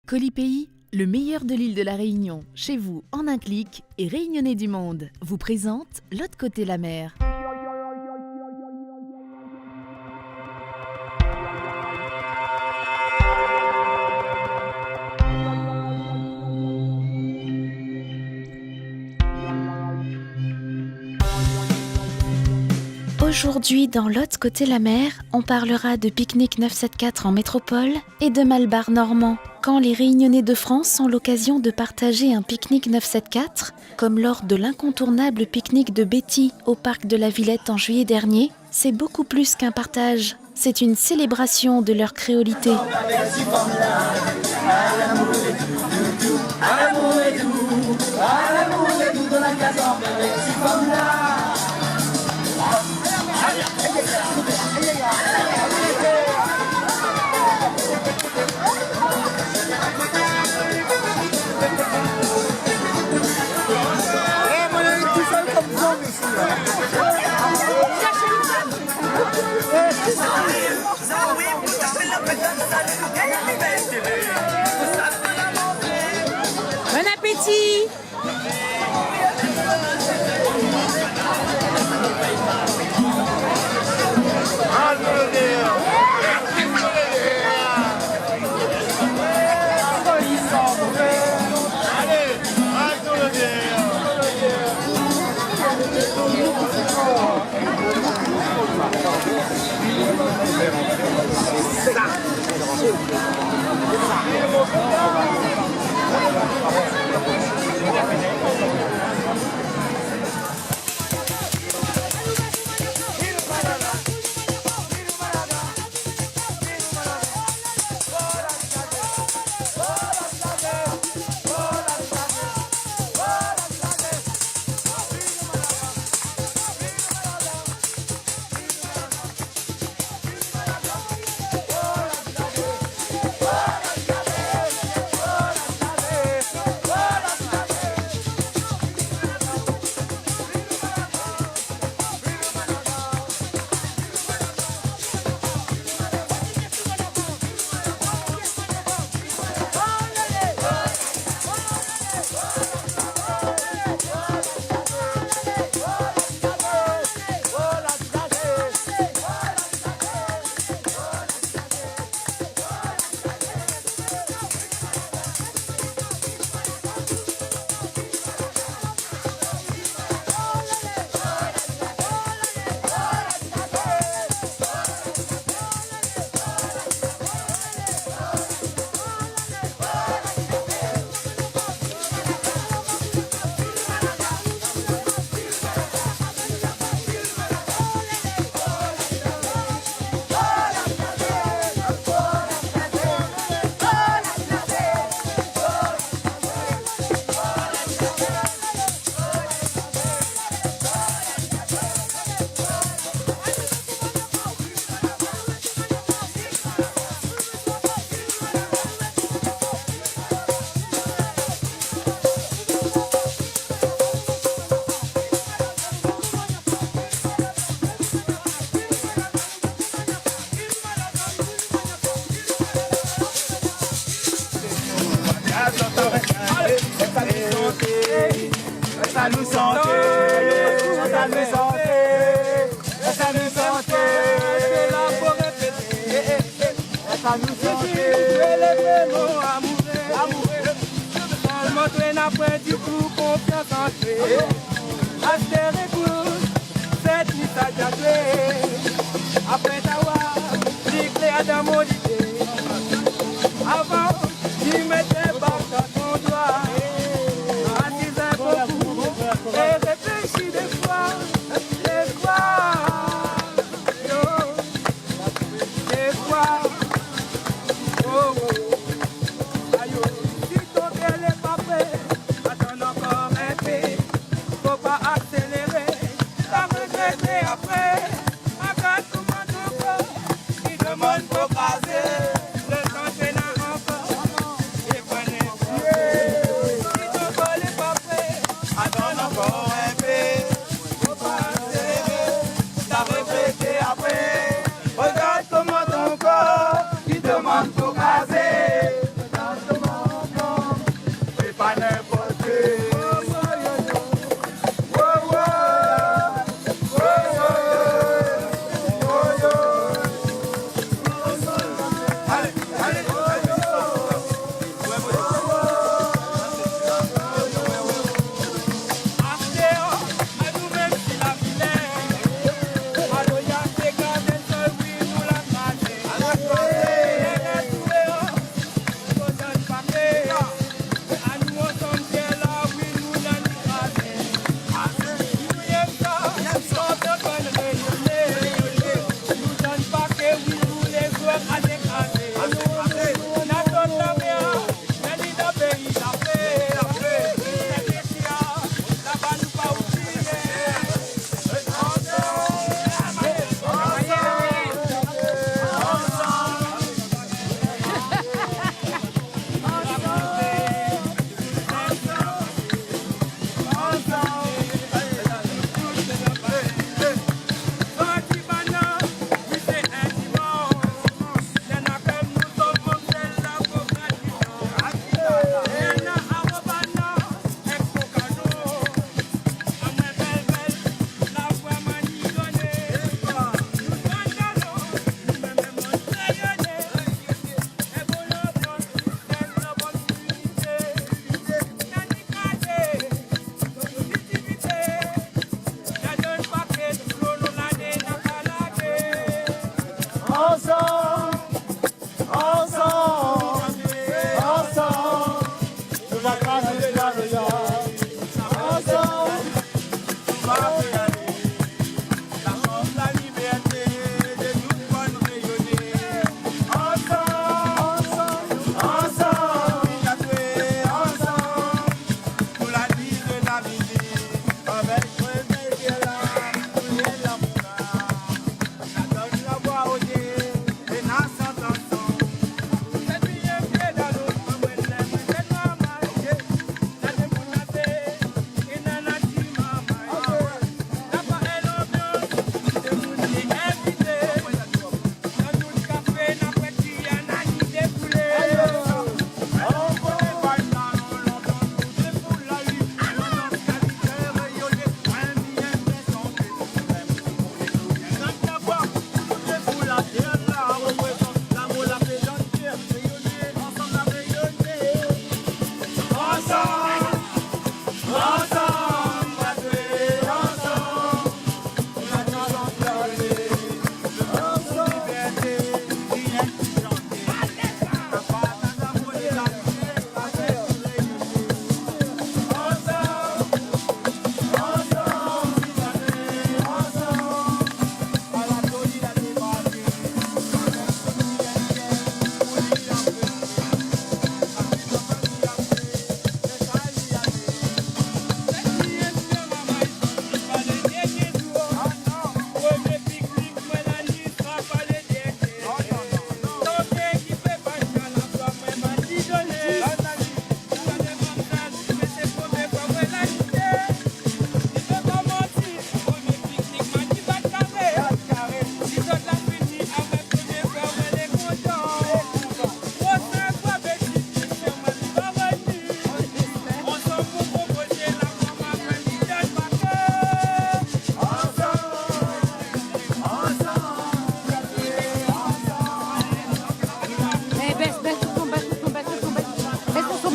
Colipaís, le meilleur de l'île de la Réunion, chez vous en un clic et Réunionnais du monde, vous présente L'autre côté la mer. Aujourd'hui, dans L'autre côté la mer, on parlera de pique-nique 974 en métropole et de Malbar normand. Quand les Réunionnais de France ont l'occasion de partager un pique-nique 974, comme lors de l'incontournable pique-nique de Betty au parc de la Villette en juillet dernier, c'est beaucoup plus qu'un partage. C'est une célébration de leur créolité. Bon appétit! Le temps c'est là encore, et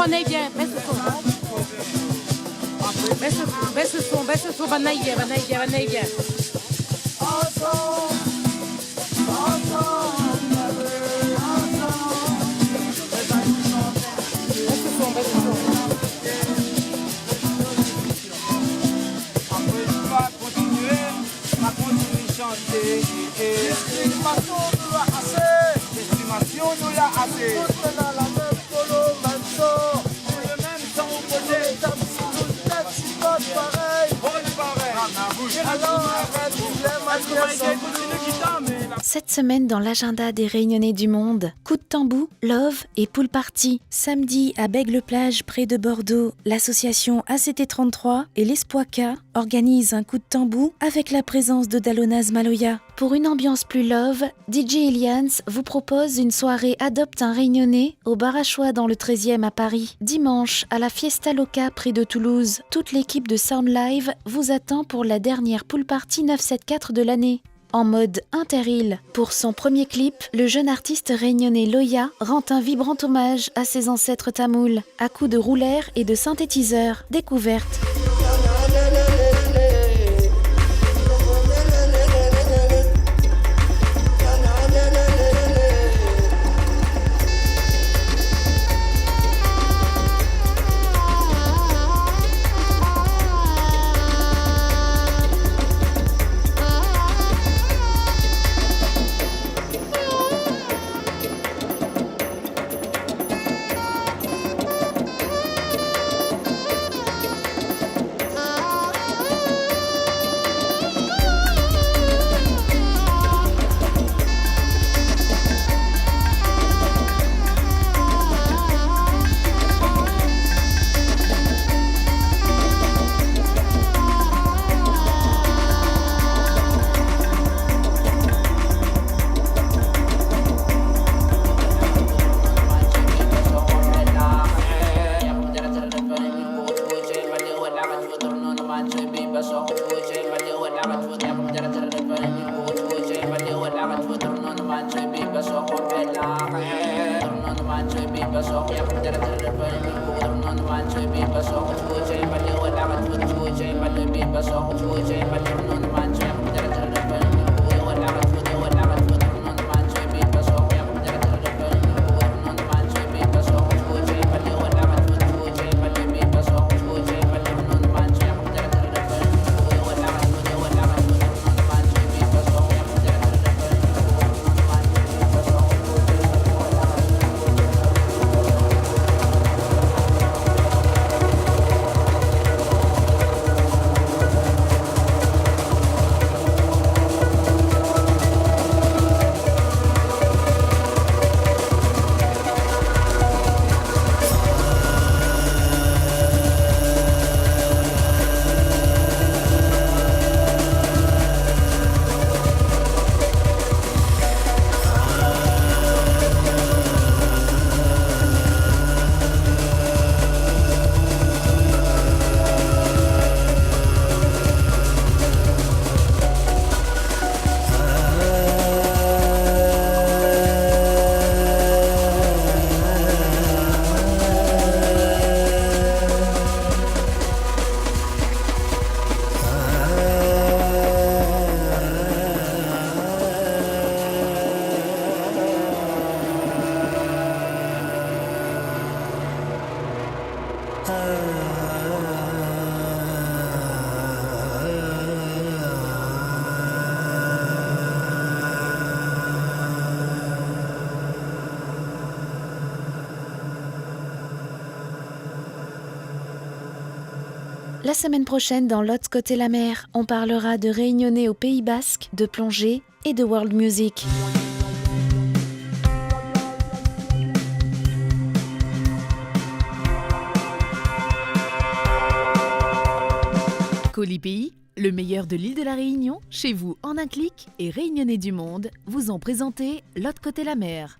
Banaïga, baisse le son. Baisse le son, Banaïga. Cette semaine dans l'agenda des Réunionnais du Monde, coup de tambour, love et pool party. Samedi à Bègle-Plage près de Bordeaux, l'association ACT33 et l'Espoica organisent un coup de tambour avec la présence de Dalonaz Maloya. Pour une ambiance plus love, DJ Elians vous propose une soirée Adopte un Réunionnais au bar à choix dans le 13e à Paris. Dimanche, à la Fiesta Loca près de Toulouse, toute l'équipe de Sound Live vous attend pour la dernière pool party 974 de l'année. En mode interîle. Pour son premier clip, le jeune artiste réunionnais Loya rend un vibrant hommage à ses ancêtres tamouls, à coups de roulaires et de synthétiseurs. Découverte. La semaine prochaine, dans l'autre côté la mer, on parlera de Réunionnais au Pays Basque, de plongée et de world music. Colis Pays, le meilleur de l'île de la Réunion, chez vous en un clic, et Réunionnais du Monde vous ont présenté l'autre côté la mer.